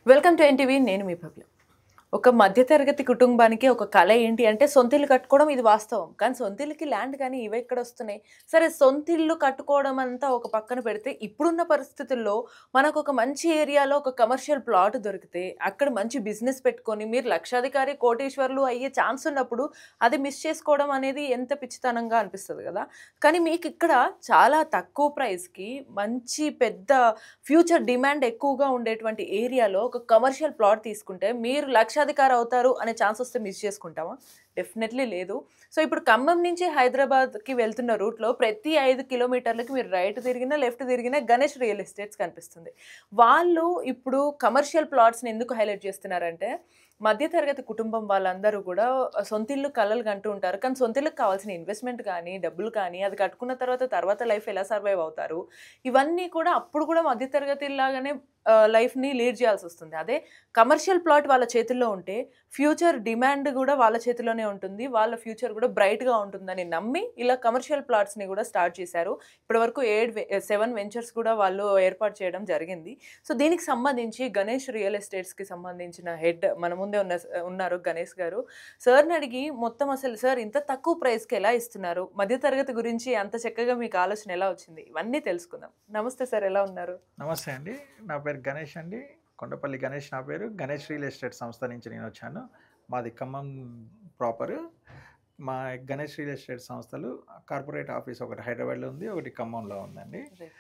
Welcome to NTV. నేను మీ భవ్య. ఒక మధ్యతరగతి కుటుంబానికి ఒక కల ఏంటి అంటే సొంతిల్లు కట్టుకోవడం, ఇది వాస్తవం. కానీ సొంతిల్లుకి ల్యాండ్ కానీ ఇవెక్కడొస్తున్నాయి? సరే, సొంతిల్లు కట్టుకోవడం అంతా ఒక పక్కన పెడితే, ఇప్పుడున్న పరిస్థితుల్లో మనకొక మంచి ఏరియాలో ఒక కమర్షియల్ ప్లాట్ దొరికితే, అక్కడ మంచి బిజినెస్ పెట్టుకొని మీరు లక్షాధికారి, కోటీశ్వరులు అయ్యే ఛాన్స్ ఉన్నప్పుడు అది మిస్ చేసుకోవడం అనేది ఎంత పిచ్చితనంగా అనిపిస్తది గదా! కానీ మీకిక్కడ చాలా తక్కువ ప్రైస్‌కి మంచి పెద్ద ఫ్యూచర్ డిమాండ్ ఎక్కువగా ఉండేటువంటి ఏరియాలో ఒక కమర్షియల్ ప్లాట్ తీసుకుంటే మీరు లక్షాధికారి అవుతారు అనే ఛాన్స్ వస్తే మిస్ చేసుకుంటామా? డెఫినెట్‌లీ లేదు. సో, ఇప్పుడు ఖమ్మం నుంచి హైదరాబాద్‌కి వెళ్తున్న రూట్‌లో ప్రతి 5 కిలోమీటర్లకి మీరు రైట్ తిరిగినా, లెఫ్ట్ తిరిగినా గణేష్ రియల్ ఎస్టేట్స్ కనిపిస్తుంది. వాళ్ళు ఇప్పుడు కమర్షియల్ ప్లాట్స్‌ని ఎందుకు హైలైట్ చేస్తున్నారంటే, మధ్య తరగతి కుటుంబం వాళ్ళందరూ కూడా సొంతిల్లు కలలు కంటూ ఉంటారు. కానీ సొంతిల్లుకి కావాల్సిన ఇన్వెస్ట్‌మెంట్ కానీ, డబ్బులు కానీ, అది కట్టుకున్న తర్వాత లైఫ్ ఎలా సర్వైవ్ అవుతారు? ఇవన్నీ కూడా అప్పుడు కూడా మధ్య తరగతిలాగానే లైఫ్‌ని లీడ్ చేయాల్సొస్తుంది. అదే కమర్షియల్ ప్లాట్ వాళ్ళ చేతుల్లో ఉంటే, ఫ్యూచర్ డిమాండ్ గూడా వాళ్ళ చేతిలోనే ఉంటుంది. వాళ్ళ ఫ్యూచర్ గూడా బ్రైట్‌గా ఉంటుందని నమ్మి, ఇలా కమర్షియల్ ప్లాట్స్‌ని గూడా స్టార్ట్ చేశారు. ఇప్పటివరకు 7 వెంచర్స్ కూడా వాళ్ళు ఏర్పాటు చేయడం జరిగింది. సో, దీనికి సంబంధించి గణేష్ రియల్ ఎస్టేట్స్‌కి సంబంధించిన హెడ్ మన ముందే ఉన్నారు గణేష్ గారు. సార్‌ని అడిగి మొత్తం అసలు సార్ ఇంత తక్కువ ప్రైస్‌కి ఎలా ఇస్తున్నారు? మధ్య తరగతి గురించి అంత చక్కగా మీకు ఆలోచన ఎలా వచ్చింది? ఇవన్నీ తెలుసుకుందాం. నమస్తే సార్, ఎలా ఉన్నారు? నమస్తే అండి. నా పేరు గణేష్ అండి. కొండపల్లి గణేష్ నా పేరు. గణేష్ రియల్ ఎస్టేట్ సంస్థ నుంచి నేనొచ్చాను. మాది ఖమ్మం ప్రాపరు. మా గణేష్ రియల్ ఎస్టేట్ సంస్థలు కార్పొరేట్ ఆఫీస్ ఒకటి హైదరాబాద్‌లో ఉంది. ఒకటి ఖమ్మంలో ఉందండి. రైట్.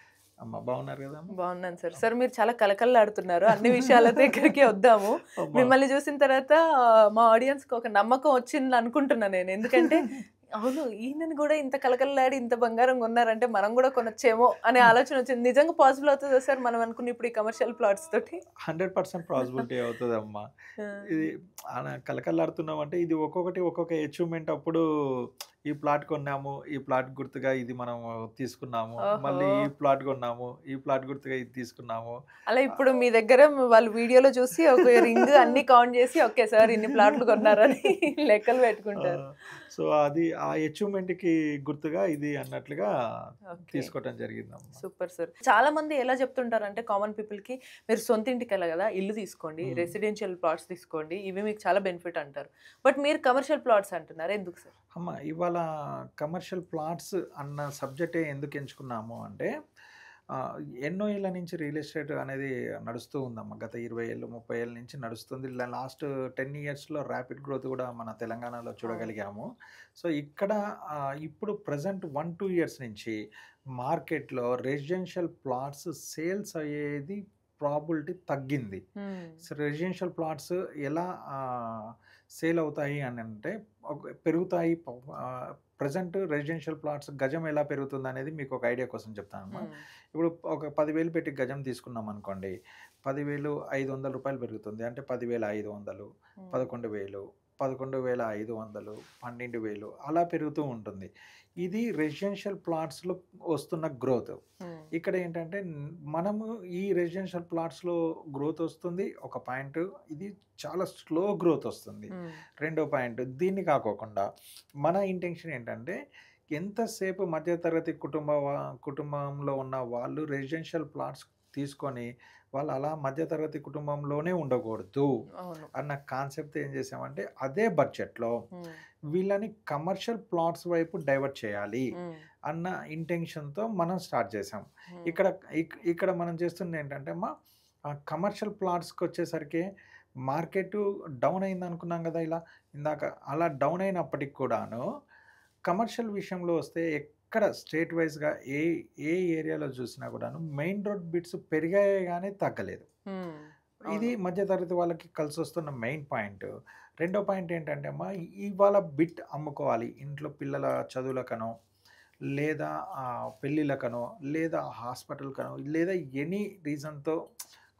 బాగున్నారు కదమ్మా? బాగున్నాను సార్. అమ్మ. సార్, మీరు చాలా కళకళలాడుతున్నారు. అన్ని విషయాల దగ్గరికే వద్దాము. అమ్మా! మిమ్మల్ని చూసిన తర్వాత మా ఆడియన్స్‌కి ఒక నమ్మకం వచ్చిందనుకుంటున్నా నేను. ఎందుకంటే అవును, ఈయనని గూడా ఇంత కళకళలాడి ఇంత బంగారం కొన్నారంటే మనం గూడా కొనొచ్చేమో అనే ఆలోచన వచ్చింది. నిజంగా పాసిబుల్ అవుతదా సార్ మనం అనుకున్న ఇప్పుడు ఈ కమర్షియల్ ప్లాట్స్ తోటి? 100% పాసిబిలిటీ అవుతదమ్మా. ఆ! ఇది కళకళలాడుతున్నామంటే ఇది ఒక్కొక్కటి ఒక్కొక్క అచీవ్‌మెంట్ అప్పుడు ఈ ప్లాట్ కొన్నాము. ఈ ప్లాట్ గుర్తుగా ఇది మనం తీసుకున్నాము. ఓహో! మళ్ళీ ఈ ప్లాట్ కొన్నాము. ఈ ప్లాట్ గుర్తుగా ఇది తీసుకున్నాము. అలా ఇప్పుడు ఆహ్, మీ దగ్గర వాళ్ళు వీడియోలో చూసి ఒక రింగ్ అన్నీ కౌంట్ చేసి ఓకే సార్ ఇన్ని ప్లాట్లు కొన్నారని లెక్కలు ఆ! పెట్టుకుంటారు. సో, అది ఆ అచీవ్‌మెంట్‌కి గుర్తుగా ఇది అన్నట్లుగా ఓకే. తీసుకోవటం జరిగిందమ్మా. Super sir. చాలా మంది ఎలా చెప్తుంటారంటే కామన్ పీపుల్‌కి, మీరు సొంత ఇంటికెళ్ళ గదా! ఇల్లు తీసుకోండి. హ్మ్. రెసిడెన్షియల్ ప్లాట్స్ తీసుకోండి. ఇవి మీకు చాలా బెనిఫిట్ అంటారు. బట్ మీరు కమర్షియల్ ప్లాట్స్ అంటున్నారు. ఎందుకు సార్? అమ్మ, ఇవాళ కమర్షియల్ ప్లాట్స్ అన్న సబ్జెక్టే ఎందుకు ఎంచుకున్నాము అంటే, ఆహ్, ఎన్నో ఏళ్ల నుంచి రియల్ ఎస్టేట్ అనేది నడుస్తూ ఉందమ్మ. గత 20 ఏళ్ళు, 30 ఏళ్ల నుంచి నడుస్తుంది. లాస్ట్ 10 ఇయర్స్‌లో ర్యాపిడ్ గ్రోత్ కూడా మన తెలంగాణలో అవును. చూడగలిగాము. సో, ఇక్కడ ఇప్పుడు ప్రెజెంట్ 1, 2 ఇయర్స్ నుంచి మార్కెట్‌లో రెసిడెన్షియల్ ప్లాట్స్ సేల్స్ అయ్యేది ప్రాబబిలిటీ తగ్గింది. హ్మ్. సో, రెసిడెన్షియల్ ప్లాట్స్ ఎలా సేల్ అవుతాయి అనంటే పెరుగుతాయి. ప్రెజెంట్ రెసిడెన్షియల్ ప్లాట్స్ గజం ఎలా పెరుగుతుందనేది మీకు ఒక ఐడియా కోసం చెప్తానమ్మా. హ్మ్. ఇప్పుడు ఒక 10,000 పెట్టి గజం తీసుకున్నామనుకోండి. 10,000 రూ. 500 పెరుగుతుంది. అంటే 10,500, హ్మ్. 11,000, 11,500, 12,000 అలా పెరుగుతూ ఉంటుంది. ఇది రెసిడెన్షియల్ ప్లాట్స్‌లో వస్తున్న గ్రోత్. హ్మ్. ఇక్కడ ఏంటంటే మనము ఈ రెసిడెన్షియల్ ప్లాట్స్‌లో గ్రోత్ వస్తుంది. ఒక పాయింట్. ఇది చాలా స్లో గ్రోత్ వస్తుంది. హ్మ్. రెండో పాయింట్ దీన్ని కాకోకుండా మన ఇంటెన్షన్ ఏంటంటే ఎంతసేపు మధ్య తరగతి కుటుంబంలో ఉన్న వాళ్ళు రెసిడెన్షియల్ ప్లాట్స్ తీసుకొని వాళ్ళు అలా మధ్య తరగతి కుటుంబంలోనే ఉండకూడదు అవును. అన్న కాన్సెప్ట్ ఏం చేసామంటే అదే బడ్జెట్‌లో హ్మ్. వీళ్ళని కమర్షియల్ ప్లాట్స్ వైపు డైవర్ట్ చేయాలి హ్మ్. అన్న ఇంటెన్షన్‌తో మనం స్టార్ట్ చేసాం. హ్మ్. ఇక్కడ ఇక్కడ మనం చేస్తుంది ఏంటంటే కమర్షియల్ ప్లాట్స్‌కొచ్చేసరికి మార్కెటు డౌన్ అయిందనుకున్నాం గదా! ఇందాక. అలా డౌన్ అయినప్పటికి కూడాను కమర్షియల్ విషయంలో వస్తే ఎక్కడ స్టేట్ వైస్‌గా ఏ ఏరియాలో చూసినా కూడాను మెయిన్ రోడ్ బిట్స్ పెరిగాయే గానీ తగ్గలేదు. హ్మ్. ఇది అవును. మధ్య తరగతి వాళ్ళకి కలిసొస్తున్న మెయిన్ పాయింట్. రెండో పాయింట్ ఏంటంటే ఇవాళ బిట్ అమ్ముకోవాలి. ఇంట్లో పిల్లల చదువులకనో, లేదా పెళ్ళిళ్ళకనో, లేదా హాస్పిటల్‌కనో, లేదా ఎనీ రీజన్‌తో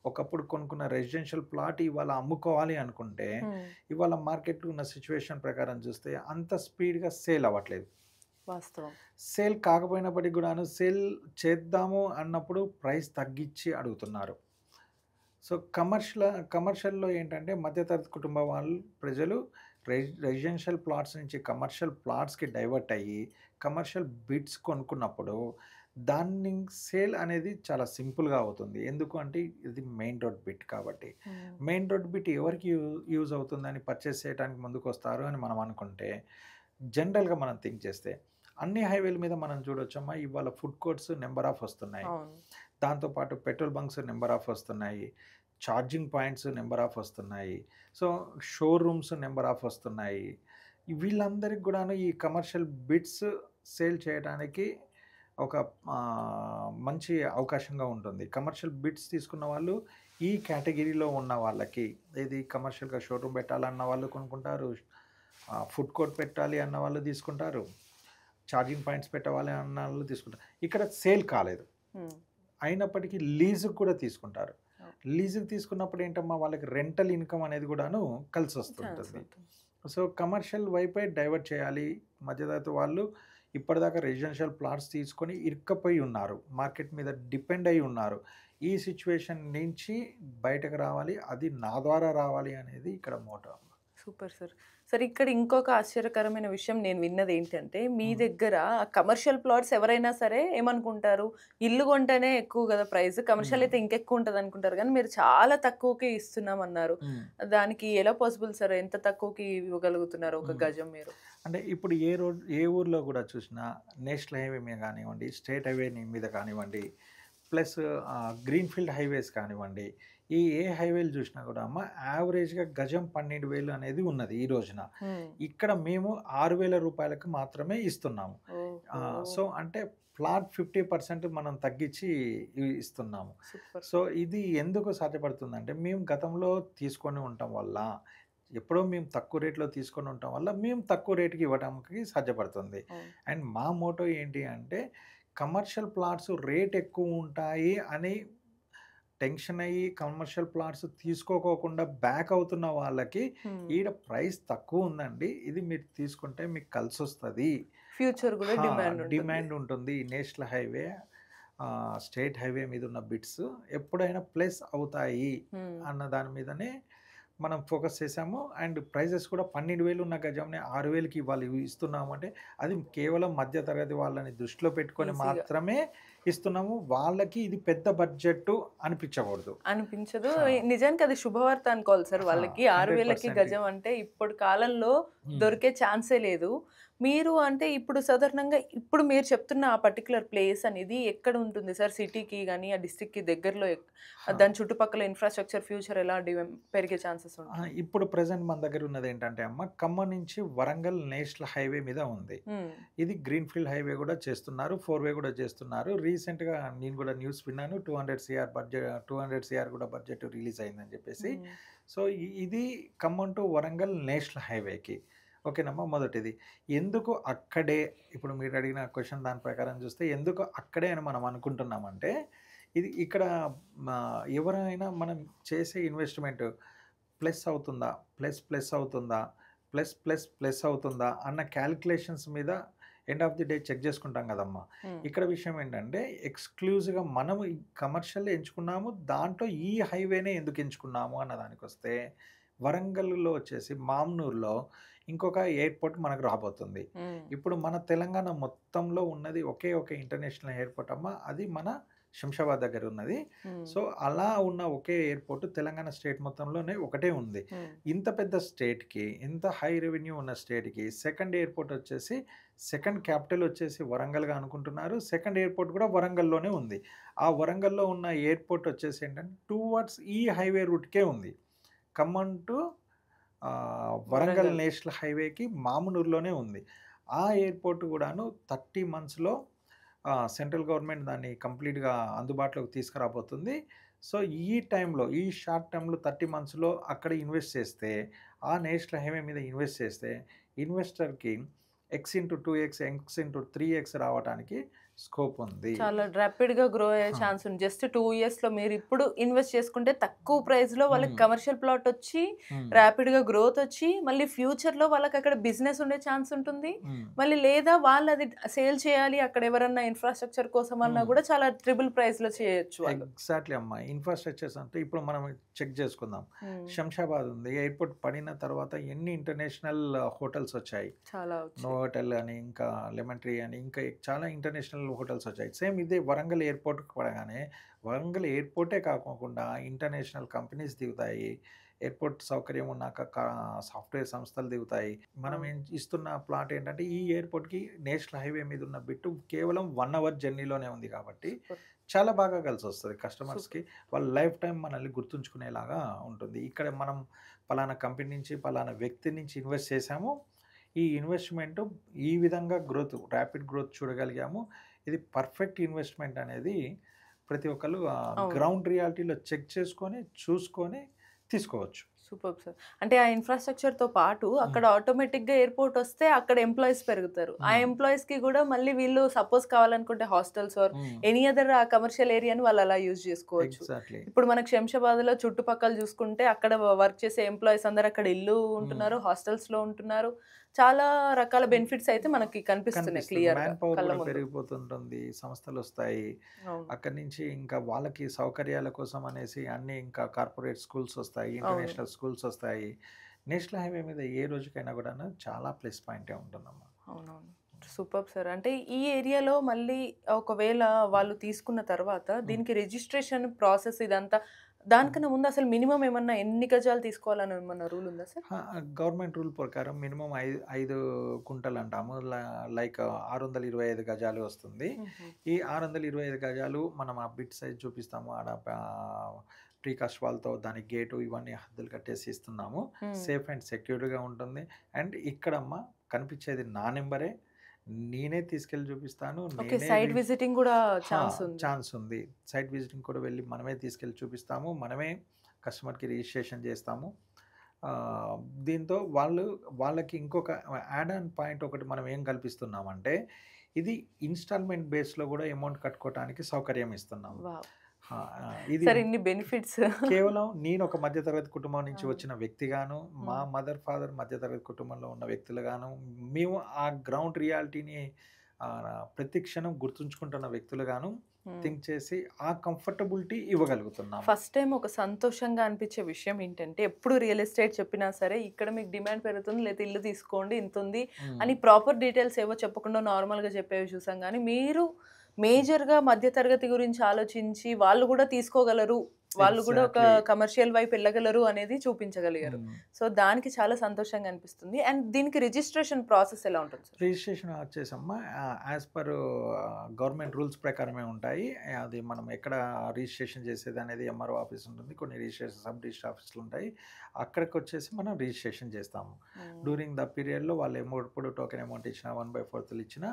ఒకప్పుడు కొనుక్కున్న రెసిడెన్షియల్ ప్లాట్ ఇవాళ అమ్ముకోవాలి అనుకుంటే, హ్మ్. ఇవాళ మార్కెట్‌లో ఉన్న సిట్యుయేషన్ ప్రకారం చూస్తే అంత స్పీడ్‌గా సేల్ అవ్వట్లేదు. వాస్తవం. సేల్ కాకపోయినప్పటికి కూడాను సేల్ చేద్దాము అన్నప్పుడు ప్రైస్ తగ్గించి అడుగుతున్నారు. సో, కమర్షియల్‌లో ఏంటంటే మధ్య తరగతి కుటుంబం వాళ్ళు ప్రజలు రెసిడెన్షియల్ ప్లాట్స్ నుంచి కమర్షియల్ ప్లాట్స్‌కి డైవర్ట్ అయ్యి, కమర్షియల్ బిట్స్ కొనుక్కున్నప్పుడు దాన్ని సేల్ అనేది చాలా సింపుల్‌గా అవుతుంది. ఎందుకు అంటే ఇది మెయిన్ రోడ్ బిట్ కాబట్టి. మెయిన్ రోడ్ బిట్ ఎవరికి యూజ్ అవుతుందని పర్చేస్ చేయడానికి ముందుకొస్తారు అని మనం అనుకుంటే, జనరల్‌గా మనం థింక్ చేస్తే, అన్ని హైవేల మీద మనం చూడొచ్చమ్మా ఇవాళ ఫుడ్ కోర్ట్స్ నంబర్ ఆఫ్ వస్తున్నాయి. అవును. దాంతో పాటు పెట్రోల్ బంక్స్ నంబర్ ఆఫ్ వస్తున్నాయి. ఛార్జింగ్ పాయింట్స్ నంబర్ ఆఫ్ వస్తున్నాయి. సో, షోరూమ్స్ నంబర్ ఆఫ్ వస్తున్నాయి. వీళ్ళందరికి గూడాను ఈ కమర్షియల్ బిట్స్ సేల్ చేయడానికి ఒక మంచి అవకాశంగా ఉంటుంది. కమర్షియల్ బిట్స్ తీసుకున్న వాళ్ళు ఈ కేటగిరీలో ఉన్న వాళ్ళకి, ఏది కమర్షియల్‌గా షోరూమ్ పెట్టాలన్న వాళ్ళు కొనుక్కుంటారు. ఫుడ్ కోర్ట్ పెట్టాలి అన్న వాళ్ళు తీసుకుంటారు. ఛార్జింగ్ పాయింట్స్ పెట్టవాలి అన్న వాళ్ళు తీసుకుంటారు. ఇక్కడ సేల్ కాలేదు. హ్మ్. అయినప్పటికీ లీజుకి కూడా తీసుకుంటారు. ఓకే. లీజుకి తీసుకున్నప్పుడు ఏంటమ్మా వాళ్ళకి రెంటల్ ఇన్‌కమ్ అనేది కూడాను ఛాన్స్ కలిసొస్తుంటుంది. ఉంటుంది. సో, కమర్షియల్ వైపే డైవర్ట్ చేయాలి. మధ్యతరగతి వాళ్ళు ఇప్పటిదాకా రెసిడెన్షియల్ ప్లాట్స్ తీసుకొని ఇరుక్కపోయి ఉన్నారు. మార్కెట్ మీద డిపెండ్ అయ్యి ఉన్నారు. ఈ సిట్యుయేషన్ నుంచి బయటకు రావాలి. అది నా ద్వారా రావాలి అనేది ఇక్కడ మోటో. Super sir. సార్ ఇక్కడ ఇంకొక ఆశ్చర్యకరమైన విషయం నేను విన్నది ఏంటంటే, మీ హ్మ్. దగ్గర కమర్షియల్ ప్లాట్స్ ఎవరైనా సరే ఏమనుకుంటారు, ఇల్లు కొంటేనే ఎక్కువ కదా ప్రైస్, కమర్షియల్ హ్మ్. అయితే ఇంకెక్కువ ఉంటది అనుకుంటారు. కానీ మీరు చాలా తక్కువకే ఇస్తున్నామన్నారు. హ్మ్. దానికి ఎలా పాసిబుల్ సార్? ఎంత తక్కువకి ఇవ్వగలుగుతున్నారు ఒక హ్మ్. గజం మీరు? అంటే ఇప్పుడు ఏ ఊర్లో కూడా చూసినా నేషనల్ హైవే మీద కానివ్వండి, స్టేట్ హైవే మీద కానివ్వండి, ప్లస్ గ్రీన్‌ఫీల్డ్ హైవేస్ కానివ్వండి, ఏ హైవేలు చూసినా కూడా అమ్మ యావరేజ్‌గా గజం 12,000 అనేది ఉన్నది ఈ రోజున. హ్మ్. ఇక్కడ మేము రూ. 6,000కి మాత్రమే ఇస్తున్నాము. సో, ఓహో! అంటే ఫ్లాట్ 50% మనం తగ్గించి ఇస్తున్నాము. సూపర్. సో, ఇది ఎందుకు సాధ్యపడుతుందంటే, మేము గతంలో తీసుకొని ఉండటం వల్ల, ఎప్పుడో మేము తక్కువ రేట్‌లో తీసుకొని ఉండటం వల్ల, మేము తక్కువ రేట్‌కి ఇవ్వడానికి సాధ్యపడుతుంది. అవును. అండ్ మా మోటో ఏంటి అంటే, కమర్షియల్ ప్లాట్స్ రేట్ ఎక్కువ ఉంటాయి అని టెన్షన్ అయ్యి కమర్షియల్ ప్లాట్స్ తీసుకోకోకుండా బ్యాక్ అవుతున్న వాళ్ళకి, హ్మ్. ఈడ ప్రైస్ తక్కువ ఉందండి. ఇది మీరు తీసుకుంటే మీకు కలిసొస్తది. ఫ్యూచర్ కూడా హా! డిమాండ్ ఉంటుంది. డిమాండ్ ఉంటుంది. నేషనల్ హైవే, స్టేట్ హైవే మీద ఉన్న బిట్స్ ఎప్పుడైనా ప్లస్ అవుతాయి హ్మ్. అన్న దాని మీదనే మనం ఫోకస్ చేసాము. అండ్ ప్రైజెస్ కూడా 12,000 ఉన్న గజంని 6,000కి ఇవాళ ఇస్తున్నాము అంటే, అది కేవలం మధ్య తరగతి వాళ్ళని దృష్టిలో పెట్టుకొని ఈజీగా మాత్రమే ఇస్తున్నాము. వాళ్ళకి ఇది పెద్ద బడ్జెట్ అనిపించకూడదు. అనిపించదు. హా! నిజానికి అది శుభవార్త అనుకోవాలి సార్. హా! వాళ్ళకి 6,000కి 100% గజం అంటే ఇప్పుడు కాలంలో హ్మ్. దొరికే ఛాన్సే లేదు. మీరు అంటే ఇప్పుడు సాధారణంగా ఇప్పుడు మీరు చెప్తున్న ఆ పర్టిక్యులర్ ప్లేస్ అనేది ఎక్కడ ఉంటుంది సార్? సిటీకి గాని, ఆ డిస్ట్రిక్ట్‌కి దగ్గరలో హా! దాని చుట్టుపక్కల ఇన్‌ఫ్రాస్ట్రక్చర్ ఫ్యూచర్ ఎలా పెరిగే ఛాన్సెస్ ఉంటాయి? ఇప్పుడు ప్రెజెంట్ మన దగ్గర ఉన్నదేంటంటే అమ్మ, ఖమ్మం నుంచి వరంగల్ నేషనల్ హైవే మీద ఉంది. హ్మ్. ఇది గ్రీన్‌ఫీల్డ్ హైవే గూడా చేస్తున్నారు. 4 వే గూడా చేస్తున్నారు. రీసెంట్‌గా నేను గూడా న్యూస్ విన్నాను. 200 సీఆర్ గూడా బడ్జెట్ రిలీజ్ అయిందని జెప్పేసి. హ్మ్. సో, ఇది ఖమ్మం టు వరంగల్ నేషనల్ హైవేకి. ఓకేనమ్మా మొదటిది. ఎందుకు అక్కడే, ఇప్పుడు మీరు అడిగిన క్వెషన్ దాని ప్రకారం చూస్తే ఎందుకు అక్కడే అని మనం అనుకుంటున్నామంటే, ఇది ఇక్కడ ఎవరైనా మనం చేసే ఇన్వెస్ట్‌మెంట్ ప్లస్ అవుతుందా? ప్లస్ అవుతుందా? ప్లస్ అవుతుందా? అన్న క్యాలిక్యులేషన్స్ మీద end of the day check చేసుకుంటాం గదమ్మా! హ్మ్. ఇక్కడ విషయం ఏంటంటే, ఎక్స్‌క్లూజివ్‌గా మనం ఈ కమర్షియల్ ఎంచుకున్నాము. దాంట్లో ఈ హైవేనే ఎందుకు ఎంచుకున్నాము అన్న దానికొస్తే, వరంగల్‌లో వచ్చేసి మామ్నూర్‌లో ఇంకొక ఎయిర్‌పోర్ట్ మనకు రాబోతుంది. హ్మ్. ఇప్పుడు మన తెలంగాణ మొత్తంలో ఉన్నది ఒకే ఒక ఇంటర్నేషనల్ ఎయిర్‌పోర్ట్ అమ్మా! అది మన శంషాబాద్ దగ్గర ఉన్నది. హ్మ్. సో, అలా ఉన్న ఒకే ఎయిర్‌పోర్ట్ తెలంగాణ స్టేట్ మొత్తంలోనే ఒకటే ఉంది. హ్మ్. ఇంత పెద్ద స్టేట్‌కి, ఇంత హై రెవెన్యూ ఉన్న స్టేట్‌కి సెకండ్ ఎయిర్‌పోర్ట్ వచ్చేసి, సెకండ్ క్యాపిటల్ వచ్చేసి వరంగల్‌గా అనుకుంటున్నారు. సెకండ్ ఎయిర్‌పోర్ట్ కూడా వరంగల్‌లోనే ఉంది. ఆ వరంగల్‌లో ఉన్న ఎయిర్‌పోర్ట్ వచ్చేసి ఏంటంటే టువర్డ్స్ ఈ హైవే రూట్‌కే ఉంది. ఖమ్మం టు వరంగల్ వరంగల్. నేషనల్ హైవేకి మామునూరులోనే ఉంది. ఆ ఎయిర్‌పోర్ట్ కూడాను 30 మంత్స్‌లో సెంట్రల్ గవర్నమెంట్ దాన్ని కంప్లీట్‌గా అందుబాటులోకి తీసుకురాబోతుంది. సో, ఈ షార్ట్ టైమ్‌లో 30 మంత్స్‌లో అక్కడ ఇన్వెస్ట్ చేస్తే, ఆ నేషనల్ హైవే మీద ఇన్వెస్ట్ చేస్తే, ఇన్వెస్టర్‌కి ఎక్స్ ఇంటూ 2 ఎక్స్ ఇంటూ 3 రావటానికి స్కోప్ ఉంది. చాలా ర్యాపిడ్‌గా గ్రో అయ్యే ఆ! ఛాన్స్ ఉంది. జస్ట్ 2 ఇయర్స్‌లో మీరిప్పుడు ఇన్వెస్ట్ చేసుకుంటే తక్కువ ప్రైస్‌లో వాళ్ళకి హ్మ్. కమర్షియల్ ప్లాట్ ఒచ్చి, హ్మ్. ర్యాపిడ్‌గా గ్రోత్ ఒచ్చి, మళ్ళీ ఫ్యూచర్‌లో వాళ్ళకక్కడ బిజినెస్ ఉండే ఛాన్స్ ఉంటుంది. హ్మ్. మళ్ళీ లేదా వాళ్ళది సేల్ చేయాలి, అక్కడ ఎవరన్నా ఇన్‌ఫ్రాస్ట్రక్చర్ కోసమన్నా హ్మ్. గూడా చాలా ట్రిపుల్ ప్రైస్‌లో చేయొచ్చు వాళ్ళు. ఎగ్జాక్ట్‌లీ అమ్మా. ఇన్‌ఫ్రాస్ట్రక్చర్స్ అంటే ఇప్పుడు మనం చెక్ చేసుకుందాం. హ్మ్. శంషాబాద్ ఉంది. ఎయిర్‌పోర్ట్ పడిన తర్వాత ఎన్ని ఇంటర్నేషనల్ హోటల్స్ వచ్చాయి. చాలా వచ్చాయి. నోవాటెల్ అని, ఇంకా లెమన్ ట్రీ అని, ఇంకా చాలా ఇంటర్నేషనల్ హోటల్స్ వచ్చాయి. సేమ్ ఇదే వరంగల్ ఎయిర్‌పోర్ట్‌కి పడగానే వరంగల్ ఎయిర్‌పోర్టే కాకోకుండా ఇంటర్నేషనల్ కంపెనీస్ దిగుతాయి. ఎయిర్‌పోర్ట్ సౌకర్యం ఉన్నాక సాఫ్ట్‌వేర్ సంస్థలు దిగుతాయి. మనం అవును. ఇస్తున్న ప్లాట్ ఏంటంటే ఈ ఎయిర్‌పోర్ట్‌కి నేషనల్ హైవే మీద ఉన్న బిట్టు కేవలం 1 అవర్ జర్నీలోనే ఉంది కాబట్టి సూపర్. చాలా బాగా కలిసొస్తది కస్టమర్స్‌కి. సూపర్. వాళ్ళ లైఫ్ టైమ్ మనల్ని గుర్తుంచుకునేలాగా ఉంటుంది. ఇక్కడ మనం పలానా కంపెనీ నుంచి, పలానా వ్యక్తి నుంచి ఇన్వెస్ట్ చేశాము. ఈ ఇన్వెస్ట్‌మెంట్ ఈ విధంగా ర్యాపిడ్ గ్రోత్ చూడగలిగాము. ఇది పర్ఫెక్ట్ ఇన్వెస్ట్‌మెంట్ అనేది ప్రతి ఒక్కళ్ళు అవును. గ్రౌండ్ రియాలిటీలో చెక్ చేసుకొని, చూసుకొని తీసుకోవచ్చు. Superb sir. అంటే ఆ ఇన్‌ఫ్రాస్ట్రక్చర్‌తో పాటు హ్మ్. అక్కడ ఆటోమేటిక్‌గా ఎయిర్‌పోర్ట్ వస్తే అక్కడ ఎంప్లాయీస్ పెరుగుతారు. ఆ హ్మ్. ఎంప్లాయీస్‌కి గూడా మళ్ళీ వీళ్ళు సపోజ్ కావాలనుకుంటే హాస్టల్స్ ఆర్ హ్మ్. ఎనీ అదర్ ఆ కమర్షియల్ ఏరియాని వాళ్ళు అలా యూజ్ జేసుకోవచ్చు. ఎగ్జాక్ట్‌లీ. ఇప్పుడు మనకు శంషాబాద్‌లో చుట్టుపక్కల జూసుకుంటే అక్కడ వర్క్ చేసే ఎంప్లాయీస్ అందరూ అక్కడ ఇల్లు హ్మ్. ఉంటున్నారు, హాస్టల్స్‌లో ఉంటున్నారు. చాలా రకాల బెనిఫిట్స్ అయితే మనకి కనిపిస్తున్నాయి కనిపిస్తుంది. క్లియర్‌గా మ్యాన్ పవర్ కళ్ళ గూడా ముందు. పెరిగిపోతుంటుంది. సంస్థలొస్తాయి. అవును. అక్కడి నుంచి ఇంకా వాళ్ళకి సౌకర్యాల కోసం అనేసి అన్నీ ఇంకా కార్పొరేట్ స్కూల్స్ ఒస్తాయి. అవును. ఇంటర్నేషనల్ స్కూల్స్ ఒస్తాయి. నేషనల్ హైవే మీద ఏ రోజుకైనా గూడాను చాలా ప్లస్ పాయింటే ఉంటుందమ్మా. అవునవును. Superb sir. అంటే ఈ ఏరియాలో మళ్ళీ ఒకవేళ వాళ్ళు తీసుకున్న తర్వాత హ్మ్. దీనికి రిజిస్ట్రేషన్ ప్రాసెస్ ఇదంతా హ్మ్. దానికన్నా ముందు అసలు మినిమమ్ ఏమన్నా ఎన్ని గజాలు తీసుకోవాలని ఏమన్నా రూల్ ఉందా సార్? గవర్నమెంట్ రూల్ ప్రకారం మినిమమ్ 5 గుంటలంటాము. లైక్ 625 గజాలు వస్తుంది. హుహు. ఈ 625 గజాలు మనం ఆ బిట్ సైజ్ చూపిస్తాము. ఆడ ప్రీకాస్ట్ వాల్‌తో దానికి గేటు ఇవన్నీ హద్దులు కట్టేసి ఇస్తున్నాము. హ్మ్. సేఫ్ అండ్ సెక్యూర్డ్‌గా ఉంటుంది. అండ్ ఇక్కడమ్మ కనిపించేది నా నంబరే. నేనే తీసుకెళ్ళి చూపిస్తాను. ఓకే. నేనే సైట్ విజిటింగ్ గూడా హా! ఛాన్స్ ఉంది. ఛాన్స్ ఉంది. సైట్ విజిటింగ్ కూడా వెళ్ళి మనమే తీసుకెళ్ళి చూపిస్తాము. మనమే కస్టమర్‌కి రిజిస్ట్రేషన్ చేస్తాము. ఆహ్, దీంతో వాళ్ళకి ఇంకొక యాడ్ ఆన్ పాయింట్ ఒకటి మనం ఏం కల్పిస్తున్నామంటే, ఇది ఇన్‌స్టాల్‌మెంట్ బేస్‌లో కూడా అమౌంట్ కట్టుకోవటానికి సౌకర్యం ఇస్తున్నాము. వావ్! ఇది సార్ ఇన్ని బెనిఫిట్స్. కేవలం నేను ఒక మధ్య తరగతి కుటుంబం ఆ! నుంచి వచ్చిన వ్యక్తిగాను, మా హ్మ్. మదర్, ఫాదర్ మధ్య తరగతి కుటుంబంలో ఉన్న వ్యక్తులుగాను, మేము ఆ గ్రౌండ్ రియాలిటీని ప్రతి క్షణం గుర్తుంచుకుంటున్న వ్యక్తులుగాను హ్మ్. థింక్ చేసి ఆ కంఫర్టబిలిటీ ఇవ్వగలుగుతున్నాము. ఫస్ట్ టైమ్ ఒక సంతోషంగా అనిపించే విషయం ఏంటంటే, ఎప్పుడు రియల్ ఎస్టేట్ చెప్పినా సరే, ఇక్కడ మీకు డిమాండ్ పెరుగుతుంది, లేతే ఇల్లు తీసుకోండి ఇంతుంది హ్మ్. అని ప్రాపర్ డీటెయిల్స్ ఏవో చెప్పకుండా నార్మల్‌గా చెప్పేవి చూసాం గానీ, మీరు మేజర్‌గా మధ్య తరగతి గురించి ఆలోచించి, వాళ్ళు గూడా తీసుకోగలరు, వాళ్ళు గూడా ఒక ఎగ్జాక్ట్‌లీ. కమర్షియల్ వైపు ఎళ్ళగలరు అనేది చూపించగలిగారు. హ్మ్. సో, దానికి చాలా సంతోషంగా అనిపిస్తుంది. అండ్ దీనికి రిజిస్ట్రేషన్ ప్రాసెస్ ఎలా ఉంటుంది సార్? రిజిస్ట్రేషన్ వచ్చేసమ్మా యాజ్ పర్ గవర్నమెంట్ రూల్స్ ప్రకారమే ఉంటాయి. అది మనం ఎక్కడ రిజిస్ట్రేషన్ చేసేదనేది ఎంఆర్ఓ ఆఫీస్ ఉంటుంది. కొన్ని రిజిస్ట్రేషన్ సబ్ రిజిస్టర్ ఆఫీసులు ఉంటాయి. అక్కడికొచ్చేసి మనం రిజిస్ట్రేషన్ చేస్తాము. హ్మ్. డ్యూరింగ్ ద పీరియడ్‌లో వాళ్ళు ఎప్పుడు టోకెన్ అమౌంట్ ఇచ్చినా 1/4 ఇచ్చినా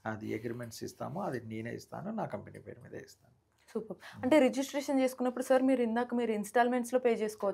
అది అగ్రీమెంట్స్ ఇస్తాము. అది నేనే ఇస్తాను. నా కంపెనీ పేరు మీదే ఇస్తాను. సూపర్. హ్మ్. అంటే రిజిస్ట్రేషన్ చేసుకున్నప్పుడు సార్ మీరు ఇన్‌స్టాల్‌మెంట్స్‌లో పే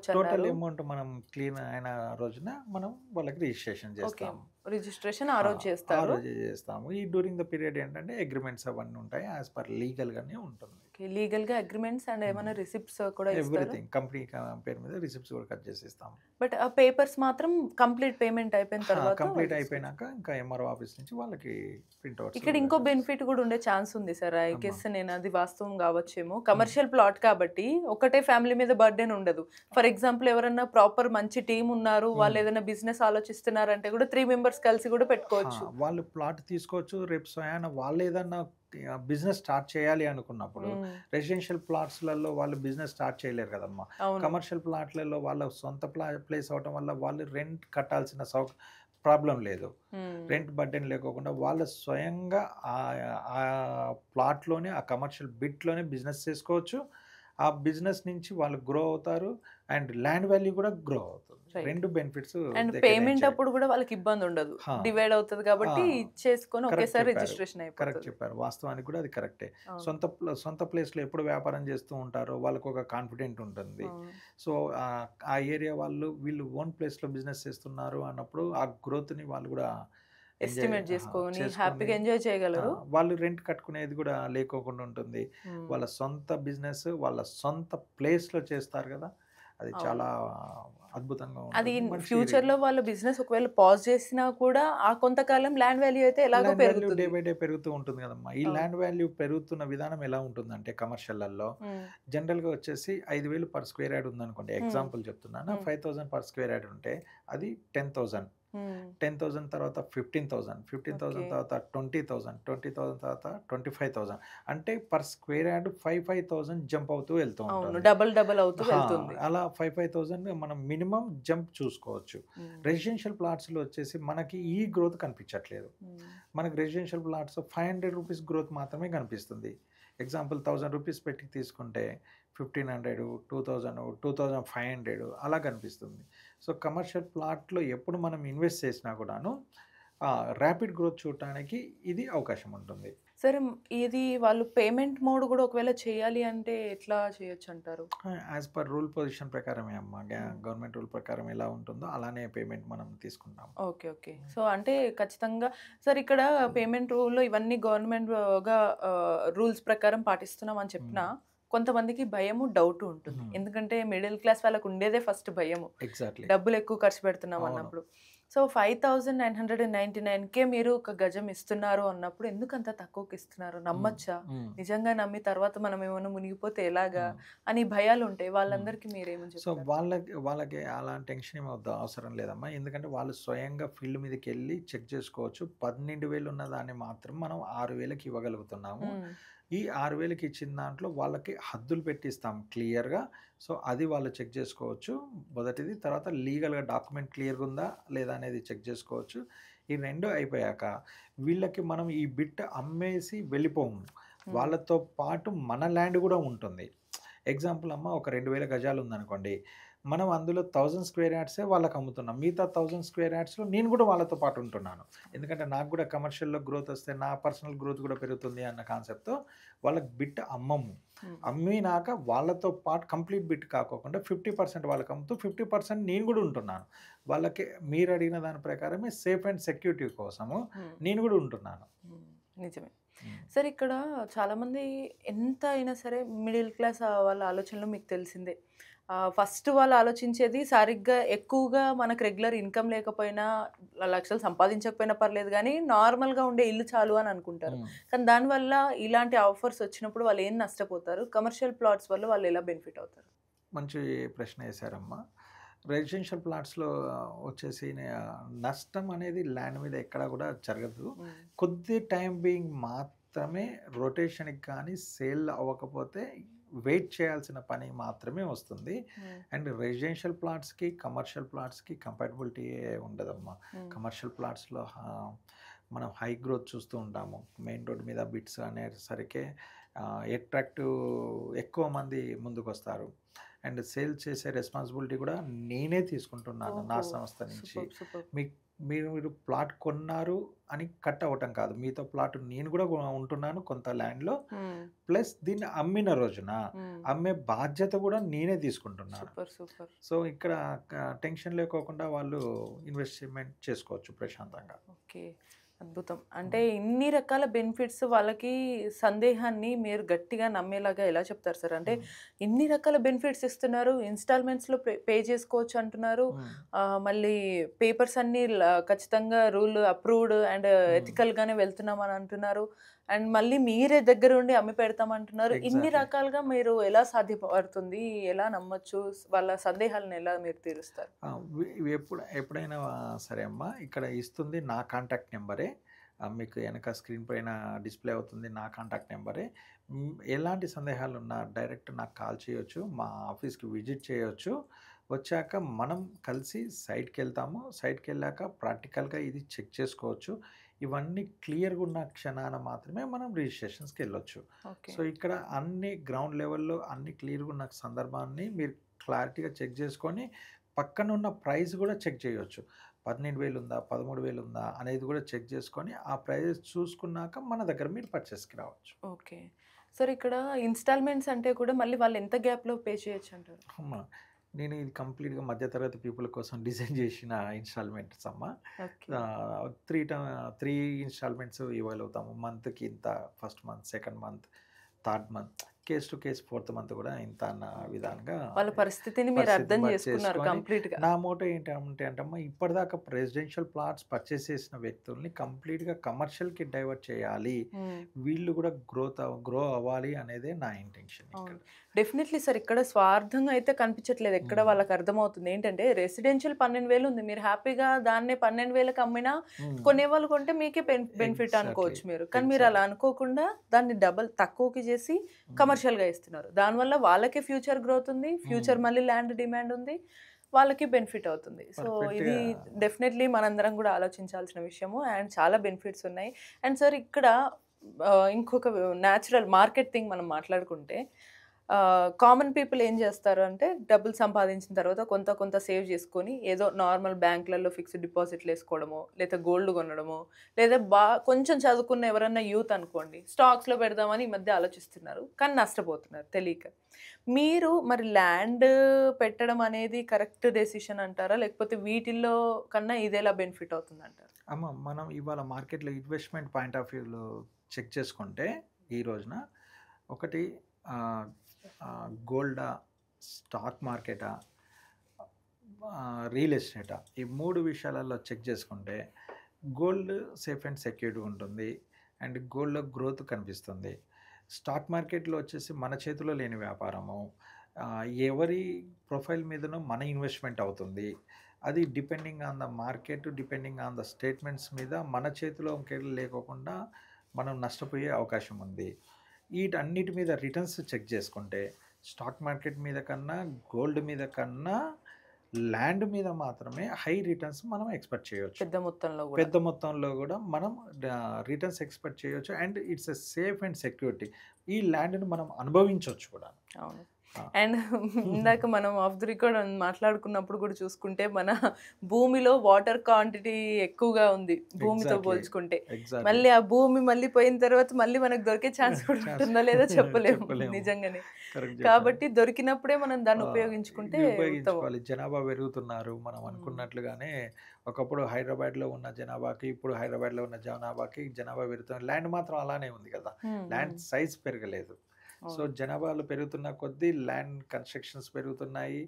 టోటల్ చేసుకోవచ్చన్నారు. అమౌంట్ మనం క్లీన్ అయిన రోజున మనం వాళ్ళకి రిజిస్ట్రేషన్ ఓకే. చేస్తాము. రిజిస్ట్రేషన్ ఆ ఆ! రోజు ఆ చేస్తారు. రోజే చేస్తాము. ఈ డ్యూరింగ్ ద పీరియడ్ ఏంటంటే అగ్రీమెంట్స్ అవన్నీ ఉంటాయి. యాస్ పర్ లీగల్‌గానే ఉంటుంది. ఓకే. లీగల్‌గా అగ్రీమెంట్స్ అండ్ హ్మ్. ఏమైనా రిసిప్ట్స్ కూడా ఇస్తారా? ఎవ్రీథింగ్ కంపెనీ పేరు మీద రిసిప్ట్స్ కూడా కట్ చేసిస్తాము. బట్ ఆ పేపర్స్ మాత్రం కంప్లీట్ పేమెంట్ అయిపోయిన తర్వాత కంప్లీట్ వాళ్ళు తీసుకోవచ్చు. అయిపోయినాక ఇంకా ఎంఆర్ఓ ఆఫీస్ నుంచి వాళ్ళకి ప్రింట్ ఇక్కడ ఇంకో బెనిఫిట్ కూడా ఉండే ఛాన్స్ ఉంది సార్. ఐ అమ్మా! గెస్ నేను అది వాస్తవం కావచ్చేమో. హ్మ్. కమర్షియల్ ప్లాట్ కాబట్టి ఒకటే ఫ్యామిలీ మీద బర్డెన్ ఉండదు. ఫర్ ఎగ్జాంపుల్ ఎవరన్నా ప్రాపర్ మంచి టీమ్ ఉన్నారు. హ్మ్. వాళ్ళు ఏదైనా బిజినెస్ ఆలోచిస్తున్నారంటే కూడా 3 మెంబర్స్ కలిసి కూడా పెట్టుకోవచ్చు. వాళ్ళు ప్లాట్ తీసుకోవచ్చు. రేపు స్వయాన వాళ్ళేదన్నా బిజినెస్ స్టార్ట్ చేయాలి అనుకున్నప్పుడు హ్మ్. రెసిడెన్షియల్ ప్లాట్స్‌లలో వాళ్ళు బిజినెస్ స్టార్ట్ చేయలేరు కదమ్మా! అవును. కమర్షియల్ ప్లాట్‌లలో వాళ్ళ సొంత ప్లేస్ అవ్వటం వల్ల వాళ్ళు రెంట్ కట్టాల్సిన ప్రాబ్లమ్ లేదు. హ్మ్. రెంట్ బర్డెన్ లేకోకుండా వాళ్ళు స్వయంగా ఆ ప్లాట్‌లోనే ఆ కమర్షియల్ బిట్‌లోనే బిజినెస్ చేసుకోవచ్చు. ఆ బిజినెస్ నుంచి వాళ్ళు గ్రో అవుతారు. అండ్ ల్యాండ్ వాల్యూ కూడా గ్రో అవుతుంది. Right. 2 benefits and they can payment enjoy. అప్పుడు గూడా వాళ్ళకి ఇబ్బందుండదు. హా! డివైడ్ అవుతది ఆ! కాబట్టి ఇచ్చేసుకొని కరెక్ట్ ఒకేసారి చెప్పారు. రిజిస్ట్రేషన్ కరెక్ట్ అయిపోతది. చెప్పారు. వాస్తవానికి కూడా అది కరెక్టే. అవును. సొంత ప్లేస్‌లో ఎప్పుడు వ్యాపారం చేస్తూ ఉంటారో వాళ్ళకొక కాన్ఫిడెంట్ ఉంటుంది. అవును. సో, ఆ ఏరియా వీళ్ళు ఓన్ ప్లేస్‌లో బిజినెస్ చేస్తున్నారు అన్నప్పుడు ఆ గ్రోత్‌ని వాళ్ళు కూడా ఎస్టిమేట్ జేసుకొని చేసుకొని హ్యాపీగా ఎంజాయ్ చేయగలరు. వాళ్ళు రెంట్ కట్టుకునేది కూడా లేకోకుండా ఉంటుంది. హ్మ్. వాళ్ళ సొంత బిజినెస్ వాళ్ళ సొంత ప్లేస్‌లో చేస్తారు కదా! అది అవును. చాలా అద్భుతంగా అది ఉంటుంది. మంచి ఫ్యూచర్‌లో వాళ్ళ బిజినెస్ ఒకవేళ పాజ్ చేసినా కూడా ఆ కొంతకాలం ల్యాండ్ వాల్యూ అయితే ఎలాగో ల్యాండ్ వాల్యూ డే పెరుగుతుంది. బై డే పెరుగుతూ ఉంటుంది కదమ్మా! ఈ అవును. ల్యాండ్ వాల్యూ పెరుగుతున్న విధానం ఎలా ఉంటుందంటే కమర్షియల్‌లలో హ్మ్. జనరల్‌గా వచ్చేసి 5,000 పర్ స్క్వేర్ యార్డ్ ఉందనుకోండి. హ్మ్. ఎగ్జాంపుల్ చెప్తున్నాను. హ్మ్. 5,000 పర్ స్క్వేర్ యార్డ్ ఉంటే అది 10,000 హ్మ్. 10,000 తర్వాత 15,000, 15,000 ఓకే. తర్వాత 20,000, 20,000 తర్వాత 25,000 అంటే పర్ స్క్వేర్ యార్డ్ 5,000 జంప్ అవుతూ వెళ్తూ అవును. ఉంటుంది. డబుల్ అవుతూ హా! వెళ్తుంది. అలా 5,000 మనం మినిమమ్ జంప్ చూసుకోవచ్చు. హ్మ్. రెసిడెన్షియల్ ప్లాట్స్‌లో వచ్చేసి మనకి ఈ గ్రోత్ కనిపించట్లేదు. హ్మ్. మనకి రెసిడెన్షియల్ ప్లాట్స్ రూ. 500 గ్రోత్ మాత్రమే కనిపిస్తుంది. ఎగ్జాంపుల్ రూ. 1,000 పెట్టి తీసుకుంటే 1,500, 2,000, 2,500 అలా కనిపిస్తుంది. సో, కమర్షియల్ ప్లాట్‌లో ఎప్పుడు మనం ఇన్వెస్ట్ చేసినా కూడాను ర్యాపిడ్ గ్రోత్ చూడటానికి ఇది అవకాశం ఉంటుంది. సరే ఇది వాళ్ళు పేమెంట్ మోడ్ గూడా ఒకవేళ చేయాలి అంటే ఎట్లా చేయొచ్చంటారు? యాస్ పర్ రూల్ పొజిషన్ ప్రకారమే అమ్మ. హ్మ్. గవర్నమెంట్ రూల్ ప్రకారం ఎలా ఉంటుందో అలానే పేమెంట్ మనం తీసుకుంటాం. ఓకే. ఓకే. సో, అంటే ఖచ్చితంగా సార్ ఇక్కడ పేమెంట్ రూల్‌లో ఇవన్నీ గవర్నమెంట్‌గా రూల్స్ ప్రకారం పాటిస్తున్నాం అని చెప్పినా, హ్మ్. కొంతమందికి భయము, డౌటు ఉంటుంది. హ్మ్. ఎందుకంటే మిడిల్ క్లాస్ వాళ్ళకి ఉండేదే ఫస్ట్ భయము. ఎగ్జాక్ట్‌లీ. డబ్బులెక్కువ ఖర్చు పెడుతున్నాం అవును. అన్నప్పుడు. సో, 5,999కే మీరు ఒక గజం ఇస్తున్నారు అన్నప్పుడు ఎందుకంత తక్కువకిస్తున్నారు? హ్మ్. నమ్మొచ్చా? హ్మ్. నిజంగా నమ్మి తర్వాత మనం ఏమన్నా మునిగిపోతే ఎలాగా? హ్మ్. అని భయాలుంటాయి. హ్మ్. వాళ్ళందరికీ మీరేమని సో, చెప్తారు? వాళ్ళకి అలాంటి టెన్షన్ ఏమి అవసరం లేదమ్మా. ఎందుకంటే వాళ్ళు స్వయంగా ఫీల్డ్ మీదకెళ్ళి చెక్ చేసుకోవచ్చు. 12,000 ఉన్న దాన్ని మాత్రం మనం 6,000కి ఇవ్వగలుగుతున్నాము. హ్మ్. ఈ 6,000కి ఇచ్చిన దాంట్లో వాళ్ళకి హద్దులు పెట్టిస్తాం క్లియర్‌గా. సో, అది వాళ్ళు చెక్ చేసుకోవచ్చు. మొదటిది. తర్వాత లీగల్‌గా డాక్యుమెంట్ క్లియర్‌గా ఉందా? లేదా? అనేది చెక్ చేసుకోవచ్చు. ఈ 2 అయిపోయాక వీళ్ళకి మనం ఈ బిట్ అమ్మేసి వెళ్ళిపోము. హ్మ్. వాళ్ళతో పాటు మన ల్యాండ్ గూడా ఉంటుంది. ఎగ్జాంపుల్ అమ్మ ఒక 2,000 గజాలు ఉందనుకోండి. మనం అందులో 1000 స్క్వేర్ యార్డ్సే వాళ్ళకి అమ్ముతున్నాం. మిగతా 1000 స్క్వేర్ యార్డ్స్‌లో నేను గూడా వాళ్ళతో పాటు ఉంటున్నాను. ఎందుకంటే నాకు గూడా కమర్షియల్‌లో గ్రోత్ వస్తే నా పర్సనల్ గ్రోత్ గూడా పెరుగుతుంది అన్న కాన్సెప్ట్‌తో వాళ్ళకి బిట్ అమ్మము. హ్మ్. అమ్మినాక వాళ్ళతో పాటు కంప్లీట్ బిట్ కాకోకుండా 50% వాళ్ళకి అమ్ముతూ 50% నేను గూడా ఉంటున్నాను. వాళ్ళకి మీరు అడిగిన దాని ప్రకారమే సేఫ్ అండ్ సెక్యూరిటీ కోసము హ్మ్. నేను గూడా ఉంటున్నాను. హ్మ్. నిజమే. హ్మ్. సరే ఇక్కడ చాలామంది ఎంత అయినా సరే మిడిల్ క్లాస్ వాళ్ళ ఆలోచనలు మీకు తెలిసిందే. ఫస్ట్ వాళ్ళు ఆలోచించేది సరిగ్గా ఎక్కువగా మనకు రెగ్యులర్ ఇన్‌కమ్ లేకపోయినా, లక్షలు సంపాదించకపోయినా పర్లేదు గానీ, నార్మల్‌గా ఉండే ఇల్లు చాలు అని అనుకుంటారు. హ్మ్. కానీ దానివల్ల ఇలాంటి ఆఫర్స్ వచ్చినప్పుడు వాళ్ళు ఏం నష్టపోతారు? కమర్షియల్ ప్లాట్స్ వల్ల వాళ్ళు ఎలా బెనిఫిట్ అవుతారు? మంచి ప్రశ్న ఏశారమ్మా. రెసిడెన్షియల్ ప్లాట్స్‌లో వచ్చేసి నష్టం అనేది ల్యాండ్ మీద ఎక్కడా గూడా జరగదు. హ్మ్. కొద్ది టైమ్ బీయింగ్ మాత్రమే రొటేషన్‌కి కానీ, సేల్ అవ్వకపోతే వెయిట్ చేయాల్సిన పని మాత్రమే వస్తుంది. హ్మ్. అండ్ రెసిడెన్షియల్ ప్లాట్స్‌కి, కమర్షియల్ ప్లాట్స్‌కి కంపాటబిలిటీయే ఉండదమ్మా. హ్మ్. కమర్షియల్ ప్లాట్స్‌లో మనం హై గ్రోత్ చూస్తూ ఉంటాము. మెయిన్ రోడ్ మీద బిట్స్ అనేసరికే అట్రాక్టివ్ ఎక్కువ మంది ముందుకొస్తారు. అండ్ సేల్ చేసే రెస్పాన్సిబిలిటీ కూడా నేనే తీసుకుంటున్నాను నా ఓహో! సంస్థ నుంచి. సూపర్బ్. సూపర్బ్. మీ మీరు ప్లాట్ కొన్నారు అని కట్ అవ్వటం కాదు. మీతో ప్లాట్ నేను కూడా ఉంటున్నాను కొంత ల్యాండ్‌లో. హ్మ్. ప్లస్ దీన్ని అమ్మిన రోజున హ్మ్. అమ్మే బాధ్యత కూడా నేనే తీసుకుంటున్నాను. సూపర్. సూపర్. సో, ఇక్కడ టెన్షన్ లేకోకుండా వాళ్ళు ఇన్వెస్ట్‌మెంట్ చేసుకోవచ్చు ప్రశాంతంగా. ఓకే. అద్భుతం. అంటే హ్మ్. ఇన్ని రకాల బెనిఫిట్స్ వాళ్ళకి సందేహాన్ని మీరు గట్టిగా నమ్మేలాగా ఎలా చెప్తారు సార్? అంటే హ్మ్. ఇన్ని రకాల బెనిఫిట్స్ ఇస్తున్నారు. ఇన్‌స్టాల్‌మెంట్స్‌లో పే చేసుకోవచ్చు అంటున్నారు. హ్మ్. మళ్ళీ పేపర్స్ అన్నీ ఖచ్చితంగా రూల్ అప్రూవ్డ్ అండ్ హ్మ్. ఎథికల్‌గానే వెళ్తున్నామని అంటున్నారు. అండ్ మళ్ళీ మీరే దగ్గరుండి అమ్మి పెడతామంటున్నారు. ఇన్ని ఎగ్జాక్ట్‌లీ. రకాలుగా మీరు ఎలా సాధ్యపడుతుంది? ఎలా నమ్మొచ్చు? వాళ్ళ సందేహాలను ఎలా మీరు తీరుస్తారు? ఆ! ఇవి ఎప్పుడైనా సరే అమ్మా, ఇక్కడ ఇస్తుంది నా కాంటాక్ట్ నంబరే. మీకు ఎనక స్క్రీన్ పైన డిస్‌ప్లే అవుతుంది నా కాంటాక్ట్ నంబరే. ఎలాంటి సందేహాలున్నా డైరెక్ట్ నాకు కాల్ చేయొచ్చు. మా ఆఫీస్‌కి విజిట్ చేయొచ్చు. వచ్చాక మనం కలిసి సైట్‌కెళ్తాము. సైట్‌కెళ్ళాక ప్రాక్టికల్‌గా ఇది చెక్ చేసుకోవచ్చు. ఇవన్నీ క్లియర్‌గా ఉన్న క్షణాన మాత్రమే మనం రిజిస్ట్రేషన్స్‌కెళ్ళొచ్చు. ఓకే. సో, ఇక్కడ అన్ని గ్రౌండ్ లెవెల్‌లో అన్ని క్లియర్‌గా ఉన్న సందర్భాన్ని మీరు క్లారిటీగా చెక్ చేసుకొని పక్కనున్న ప్రైస్ గూడా చెక్ చేయొచ్చు. 12,000 ఉందా? 13,000 ఉందా? అనేది గూడా చెక్ చేసుకొని, ఆ ప్రైజెస్ చూసుకున్నాక మన దగ్గర మీరు పర్చేస్‌కి రావచ్చు. ఓకే. సార్ ఇక్కడ ఇన్‌స్టాల్‌మెంట్స్ అంటే కూడా మళ్ళీ వాళ్ళు ఎంత గ్యాప్‌లో పే చేయొచ్చంటారు? అమ్మ, నేను ఇది కంప్లీట్‌గా మధ్య తరగతి పీపుల్ కోసం డిజైన్ చేసిన ఇన్‌స్టాల్‌మెంట్స్ అమ్మ. ఓకే. 3 ఇన్‌స్టాల్‌మెంట్స్ ఇవ్వగలుగుతాము. మంత్‌కి ఇంత, first month, second month, third month case to case fourth month కూడా ఇంత అన్న విధానంగా వాళ్ళ పరిస్థితిని మీరు పరిస్థితిని అర్థం బట్టి చేసుకున్నారు చేసుకొని కంప్లీట్‌గా. నా మోటో ఏంటంటే అంటమ్మా ఇప్పటిదాకా రెసిడెన్షియల్ ప్లాట్స్ పర్చేస్ చేసిన వ్యక్తుల్ని కంప్లీట్‌గా కమర్షియల్‌కి డైవర్ట్ చేయాలి. హ్మ్. వీళ్ళు కూడా గ్రో అవ్వాలి అనేదే నా ఇంటెన్షన్ ఇక్కడ. అవును. Definitely sir. ఇక్కడ స్వార్థంగా అయితే కనిపించట్లేదు. ఎక్కడ హ్మ్. వాళ్ళకి అర్థమవుతుంది. ఏంటంటే రెసిడెన్షియల్ 12,000 ఉంది. మీరు హ్యాపీగా దాన్నే 12,000కి అమ్మినా హ్మ్. కొనేవాళ్ళు కొంటే మీకే బెనిఫిట్ ఎగ్జాక్ట్‌లీ. అనుకోవచ్చు మీరు. కానీ మీరు అలా అనుకోకుండా దాన్ని డబుల్ తక్కువకి చేసి హ్మ్. కమర్షియల్‌గా ఇస్తున్నారు. దానివల్ల వాళ్ళకే ఫ్యూచర్ గ్రోత్ ఉంది. ఫ్యూచర్ హ్మ్. మళ్ళీ ల్యాండ్ డిమాండ్ ఉంది. వాళ్ళకి బెనిఫిట్ అవుతుంది. సో ఇది పర్ఫెక్ట్‌గా డెఫినెట్‌లీ మనందరం కూడా ఆలోచించాల్సిన విషయము. అండ్ చాలా బెనిఫిట్స్ ఉన్నాయి. అండ్ సార్ ఇక్కడ ఇంకొక న్యాచురల్ మార్కెట్ థింగ్ మనం మాట్లాడుకుంటే కామన్ పీపుల్ ఏం చేస్తారు అంటే డబ్బులు సంపాదించిన తర్వాత కొంత కొంత సేవ్ చేసుకొని ఏదో నార్మల్ బ్యాంకులలో ఫిక్స్డ్ డిపాజిట్లు వేసుకోవడమో లేదా గోల్డ్ కొనడమో లేదా కొంచెం చదువుకున్న ఎవరన్నా యూత్ అనుకోండి స్టాక్స్లో పెడదామని ఈ మధ్య ఆలోచిస్తున్నారు కానీ నష్టపోతున్నారు తెలియక. మీరు మరి ల్యాండ్ పెట్టడం అనేది కరెక్ట్ డెసిషన్ అంటారా లేకపోతే వీటిల్లో కన్నా ఇదేలా బెనిఫిట్ అవుతుంది అంటారా? అమ్మ మనం ఇవాళ మార్కెట్‌లో ఇన్వెస్ట్‌మెంట్ పాయింట్ ఆఫ్ వ్యూలో చెక్ చేసుకుంటే ఈ రోజున ఒకటి ఆహ్, గోల్డా, స్టాక్ మార్కెటా, రియల్ ఎస్టేటా ఈ 3 విషయాలలో చెక్ చేసుకుంటే గోల్డ్ సేఫ్ అండ్ సెక్యూర్డ్‌గా ఉంటుంది. అండ్ గోల్డ్‌లో గ్రోత్ కనిపిస్తుంది. స్టాక్ మార్కెట్‌లో వచ్చేసి మన చేతిలో లేని వ్యాపారము. ఎవరి ప్రొఫైల్ మీదనో మన ఇన్వెస్ట్‌మెంట్ అవుతుంది. అది depending on the market, depending on the statements మీద మన చేతిలో లేకోకుండా మనం నష్టపోయే అవకాశం ఉంది. వీటన్నిటి మీద రిటర్న్స్ చెక్ చేసుకుంటే స్టాక్ మార్కెట్ మీద కన్నా, గోల్డ్ మీద కన్నా ల్యాండ్ మీద మాత్రమే హై రిటర్న్స్ మనం ఎక్స్‌పెక్ట్ చేయొచ్చు. పెద్ద మొత్తంలో కూడా. పెద్ద మొత్తంలో గూడా మనం రిటర్న్స్ ఎక్స్‌పెక్ట్ చేయొచ్చు. And it's a safe and security. ఈ ల్యాండ్‌ని మనం అనుభవించొచ్చు కూడా. అవును. ఆ! అండ్ ఇందాక మనం ఆఫ్ ది రికార్డ్ మాట్లాడుకున్నప్పుడు కూడా చూసుకుంటే మన భూమిలో వాటర్ క్వాంటిటీ ఎక్కువగా ఉంది భూమితో ఎగ్జాక్ట్‌లీ. పోల్చుకుంటే. ఎగ్జాక్ట్‌లీ. మళ్ళీ ఆ భూమి మళ్ళీ పోయిన తర్వాత మళ్ళీ మనకు దొరికే ఛాన్స్ కూడా ఛాన్స్ ఉంటుందో లేదో చెప్పలేము చెప్పలేము. నిజంగానే. కరెక్ట్ చెప్పారు. కాబట్టి దొరికినప్పుడే మనం దాన్ని ఇది ఉపయోగించుకుంటే ఉత్తమం. ఉపయోగించుకోవాలి. జనాభా పెరుగుతున్నారు. మనం హ్మ్. అనుకున్నట్లుగానే ఒకప్పుడు హైదరాబాద్‌లో ఉన్న జనాభాకి, ఇప్పుడు హైదరాబాద్‌లో ఉన్న జనాభాకి జనాభా పెరుగుతుంది. ల్యాండ్ మాత్రం అలానే ఉంది కదా! హ్మ్. ల్యాండ్ సైజ్ పెరగలేదు. సో, అవును. జనాభాలు పెరుగుతున్న కొద్దీ ల్యాండ్ కన్‌స్ట్రక్షన్స్ పెరుగుతున్నాయి.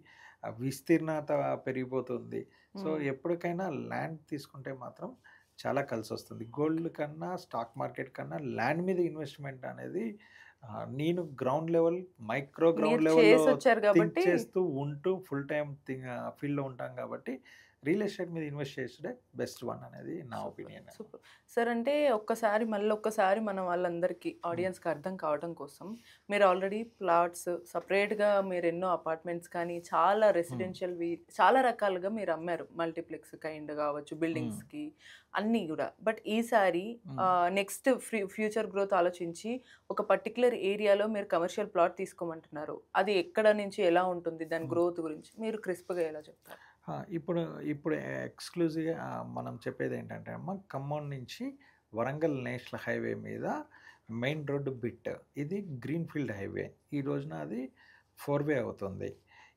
విస్తీర్ణత పెరిగిపోతుంది. సో, హ్మ్. ఎప్పటికైనా ల్యాండ్ తీసుకుంటే మాత్రం చాలా కలిసొస్తుంది. గోల్డ్ కన్నా, స్టాక్ మార్కెట్ కన్నా ల్యాండ్ మీద ఇన్వెస్ట్‌మెంట్ అనేది నేను గ్రౌండ్ లెవెల్, గ్రౌండ్ మీరు లెవెల్‌లో చేసొచ్చారు థింక్ కాబట్టి చేస్తూ ఉంటూ ఫుల్ టైమ్ ఫీల్డ్‌లో ఉంటాం కాబట్టి రియల్ ఎస్టేట్ మీద ఇన్వెస్ట్ చేసుడే బెస్ట్ వన్ అనేది నా సూపర్. ఒపీనియన్. సూపర్. సార్ అంటే మళ్ళొక్కసారి మన వాళ్ళందరికీ హ్మ్. ఆడియన్స్‌కి అర్థం కావడం కోసం మీరు ఆల్రెడీ ప్లాట్స్ సెపరేట్‌గా మీరెన్నో అపార్ట్మెంట్స్ కానీ చాలా హ్మ్. రెసిడెన్షియల్‌వి చాలా రకాలుగా మీరు అమ్మారు. మల్టీప్లెక్స్ కైండ్ కావచ్చు, హ్మ్. బిల్డింగ్స్‌కి అన్నీ గూడా. బట్ ఈసారి హ్మ్. నెక్స్ట్ ఫ్యూచర్ గ్రోత్ ఆలోచించి ఒక పర్టిక్యులర్ ఏరియాలో మీరు కమర్షియల్ ప్లాట్ తీసుకోమంటున్నారు. అది ఎక్కడ నుంచి ఎలా ఉంటుంది? దాని హ్మ్. గ్రోత్ గురించి మీరు క్రిస్ప్‌గా ఎలా చెప్తారు? ఇప్పుడు ఇప్పుడు ఎక్స్‌క్లూజివ్‌గా మనం చెప్పేదేంటంటే అమ్మ, ఖమ్మం నుంచి వరంగల్ నేషనల్ హైవే మీద మెయిన్ రోడ్ బిట్. ఇది గ్రీన్‌ఫీల్డ్ హైవే. ఈ రోజున అది 4 వే అవుతుంది.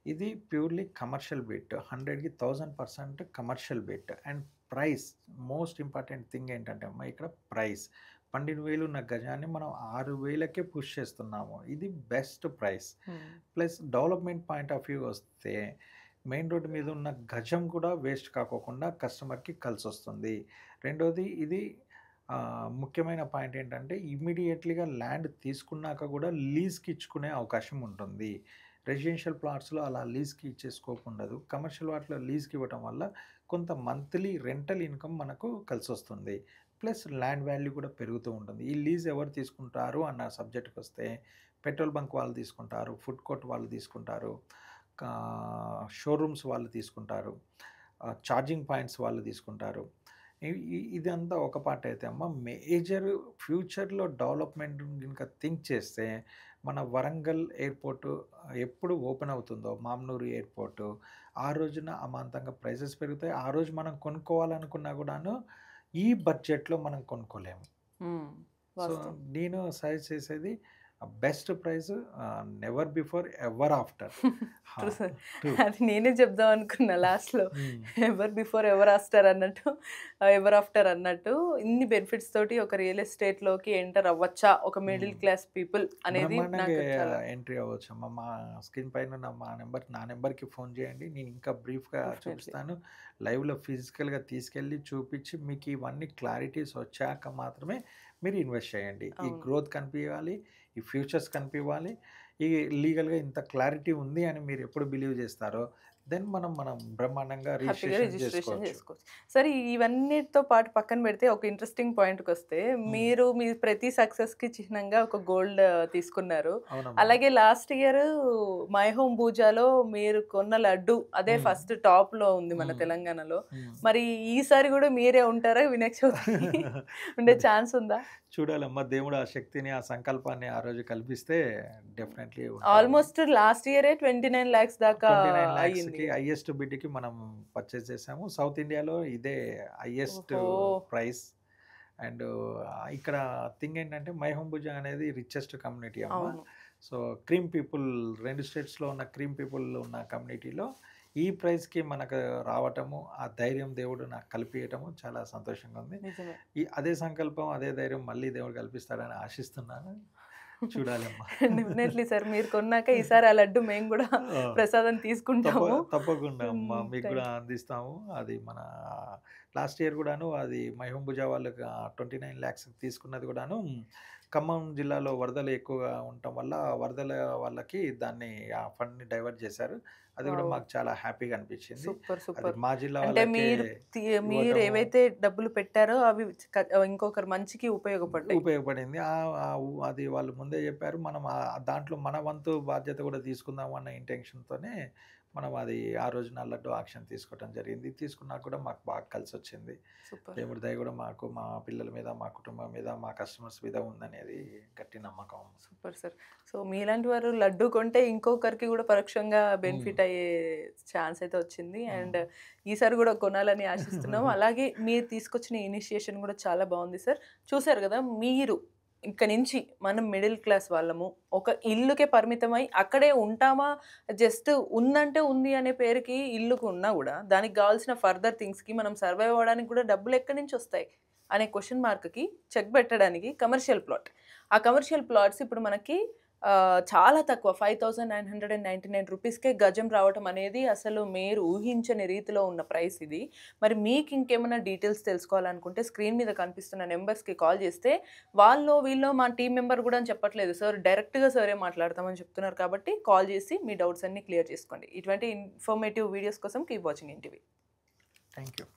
ఇది ప్యూర్‌లీ కమర్షియల్ బిట్. 100కి 1000% commercial bit. And price most important thing ఏంటంటే అమ్మ ఇక్కడ ప్రైస్. 12,000 ఉన్న గజాన్ని మనం 6,000కే పుష్ చేస్తున్నాము. ఇది బెస్ట్ ప్రైస్. హ్మ్. Plus development point of view వస్తే మెయిన్ రోడ్ మీద ఉన్న గజం కూడా వేస్ట్ కాకోకుండా కస్టమర్‌కి కలిసొస్తుంది. రెండోది ఇది ముఖ్యమైన పాయింట్ ఏంటంటే ఇమ్మీడియేట్‌లీగా ల్యాండ్ తీసుకున్నాక కూడా లీజ్‌కి ఇచ్చుకునే అవకాశం ఉంటుంది. రెసిడెన్షియల్ ప్లాట్స్‌లో అలా లీజ్‌కి ఇచ్చే స్కోప్ ఉండదు. కమర్షియల్ వాటిలో లీజ్‌కి ఇవ్వటం వల్ల కొంత మంత్లీ రెంటల్ ఇన్‌కమ్ మనకు కలిసొస్తుంది. ప్లస్ ల్యాండ్ వాల్యూ కూడా పెరుగుతూ ఉంటుంది. ఈ లీజ్ ఎవరు తీసుకుంటారు అన్న సబ్జెక్ట్‌కొస్తే పెట్రోల్ బంక్ వాళ్ళు తీసుకుంటారు. ఫుడ్ కోర్ట్ వాళ్ళు తీసుకుంటారు. షోరూమ్స్ వాళ్ళు తీసుకుంటారు. ఛార్జింగ్ పాయింట్స్ వాళ్ళు తీసుకుంటారు. ఇదంతా ఒక పార్ట్ అయితే అమ్మ మేజర్ ఫ్యూచర్‌లో డెవలప్‌మెంట్ గనుక థింక్ చేస్తే మన వరంగల్ ఎయిర్‌పోర్ట్ ఎప్పుడు ఓపెన్ అవుతుందో మామ్నూరు ఎయిర్‌పోర్ట్ ఆ రోజున అమాంతంగా ప్రైసెస్ పెరుగుతాయి. ఆ రోజు మనం కొనుక్కోవాలనుకున్నా కూడాను ఈ బడ్జెట్‌లో మనం కొనుక్కోలేము. హ్మ్. సో, వాస్తవం. నేను సజెస్ట్ చేసేది best price never before ever after. True sir. True. అది నేనే చెప్దాం అనుకున్నా లాస్ట్‌లో. ఎవర్ బిఫోర్ ఎవర్ ఆఫ్టర్ అన్నట్టు, ఎవర్ ఆఫ్టర్ అన్నట్టు ఇన్ని బెనిఫిట్స్ తోటి ఒక రియల్ ఎస్టేట్‌లోకి ఎంటర్ అవ్వచ్చా? ఒక మిడిల్ క్లాస్ పీపుల్ అనేది బ్రహ్మాండంగా నాకు చాలా ఎంట్రీ అవ్వచ్చమ్మా. మా స్క్రీన్ పైన ఉన్న నా నెంబర్కి ఫోన్ చేయండి. నేను ఇంకా బ్రీఫ్గా డెఫినెట్లీ. చూపిస్తాను. లైవ్లో ఫిజికల్గా తీసుకెళ్ళి చూపించి మీకు ఇవన్నీ క్లారిటీస్ వచ్చాక మాత్రమే మీరు ఇన్వెస్ట్ చేయండి. ఈ అవును. గ్రోత్ కనిపించాలి, ఈ ఫ్యూచర్స్ కనిపించాలి, ఈ లీగల్గా ఇంత క్లారిటీ ఉంది అని మీరు ఎప్పుడు బిలీవ్ చేస్తారో దెన్ మనం బ్రహ్మాండంగా హ్యాపీగా రిజిస్ట్రేషన్ రిజిస్ట్రేషన్ చేసుకోవచ్చు. చేసుకోవచ్చు. సరే ఇవన్నిటితో పాటు పక్కన పెడితే ఒక ఇంట్రెస్టింగ్ పాయింట్‌కొస్తే మీరు మీ ప్రతి సక్సెస్‌కి చిహ్నంగా ఒక గోల్డ్ తీసుకున్నారు. అవునమ్మా. అలాగే లాస్ట్ ఇయర్ మై హోమ్ పూజాలో మీరు కొన్న లడ్డు అదే మ్మ్. ఫస్ట్ టాప్‌లో ఉంది మన మ్మ్. తెలంగాణలో. మ్మ్. మరి ఈసారి కూడా మీరే ఉంటారా వినాయక చవితికి? ఉండే ఛాన్స్ ఉందా? చూడాలమ్మా, దేవుడు ఆ శక్తిని ఆ సంకల్పాన్ని ఆ రోజు కల్పిస్తే డెఫినెట్లీ ఉంటుంది. ఆల్మోస్ట్ లాస్ట్ ఇయరే 29 లాక్స్ దాకా 29 అయ్యింది. ల్యాక్స్కి హైయెస్ట్ బిడ్కి మనం పర్చేస్ చేసాము. సౌత్ ఇండియాలో ఇదే హైయెస్ట్ ఓహో! ప్రైస్. అండ్ ఇక్కడ థింగ్ ఏంటంటే మై హోమ్ భుజ అనేది రిచెస్ట్ కమ్యూనిటీ అమ్మ. అవును. సో క్రీమ్ పీపుల్ 2 స్టేట్స్లో ఉన్న క్రీమ్ పీపుల్ ఉన్న కమ్యూనిటీలో ఈ ప్రైస్కి మనకు రావటము, ఆ ధైర్యం దేవుడు నాకు కల్పించటము చాలా సంతోషంగా ఉంది. నిజమే. అదే సంకల్పం అదే ధైర్యం మళ్ళీ దేవుడు కల్పిస్తాడని ఆశిస్తున్నాను. చూడాలమ్మా. Definitely sir. మీరు కొన్నాక ఈసారి ఆ లడ్డు మేము కూడా ఆ, ప్రసాదం తీసుకుంటాము. తప్పకుండా అమ్మా, మీకు థ్యాంక్ కూడా అందిస్తాము. అది మన లాస్ట్ ఇయర్ కూడాను అది మహబూబ్ భుజా వాళ్ళకి 29 ల్యాక్స్ తీసుకున్నది కూడాను ఖమ్మం జిల్లాలో వరదలు ఎక్కువగా ఉండటం వల్ల వరదల వాళ్ళకి దాన్ని ఆ ఫండ్ని డైవర్ట్ చేశారు. అది కూడా వావ్! మాకు చాలా హ్యాపీగా అనిపించింది. సూపర్. అది సూపర్. మా జిల్లా అంటే వాళ్ళకే మీరు ఇవ్వటము ఏవైతే డబ్బులు పెట్టారో అవి ఇంకొకరి మంచికి ఉపయోగపడ్డాయి. ఉపయోగపడింది. అది వాళ్ళు ముందే చెప్పారు. మనం దాంట్లో మన వంతు బాధ్యత కూడా తీసుకుందాం అన్న ఇంటెన్షన్‌తోనే మనం అది ఆ రోజు నా లడ్డు ఆక్షన్ తీసుకోవడం జరిగింది. తీసుకున్నాక కూడా మాకు బాగా కలిసొచ్చింది. సూపర్. దేవుడి దయ కూడా మాకు, మా పిల్లల మీద, మా కుటుంబం మీద, మా కస్టమర్స్ మీద ఉందనేది గట్టి నమ్మకం. Super sir. సో మీలాంటి వారు లడ్డు కొంటే ఇంకొకరికి కూడా పరోక్షంగా హ్మ్. బెనిఫిట్ అయ్యే ఛాన్స్ అయితే వచ్చింది. అండ్ హ్మ్. ఈసారి కూడా కొనాలని ఆశిస్తున్నాం. అలాగే మీరు తీసుకొచ్చిన ఇనిషియేషన్ కూడా చాలా బాగుంది సార్. చూసారు కదా, మీరు ఇక నుంచి మనం మిడిల్ క్లాస్ వాళ్ళము ఒక ఇల్లుకే పరిమితమై అక్కడే ఉంటామా, జస్ట్ ఉందంటే ఉంది అనే పేరుకి ఇల్లుకు ఉన్నా కూడా దానికి కావాల్సిన ఫర్దర్ థింగ్స్కి మనం సర్వైవ్ అవ్వడానికి కూడా డబ్బులు ఎక్కడి నుంచి వస్తాయి అనే క్వశ్చన్ మార్క్కి చెక్ పెట్టడానికి కమర్షియల్ ప్లాట్. ఆ కమర్షియల్ ప్లాట్స్ ఇప్పుడు మనకి చాలా తక్కువ 5,999 రూపీస్కే గజం రావటం అనేది అసలు మీరు ఊహించని రీతిలో ఉన్న ప్రైస్ ఇది. మరి మీకు ఇంకేమైనా డీటెయిల్స్ తెలుసుకోవాలనుకుంటే స్క్రీన్ మీద కనిపిస్తున్న నెంబర్స్కి కాల్ చేస్తే వీళ్ళో మా టీం మెంబర్ కూడా అని చెప్పట్లేదు సార్, డైరెక్ట్గా సరే మాట్లాడతామని చెప్తున్నారు. కాబట్టి కాల్ చేసి మీ డౌట్స్ అన్ని క్లియర్ చేసుకోండి. ఇటువంటి ఇన్ఫర్మేటివ్ వీడియోస్ కోసం keep watching NTV. Thank you.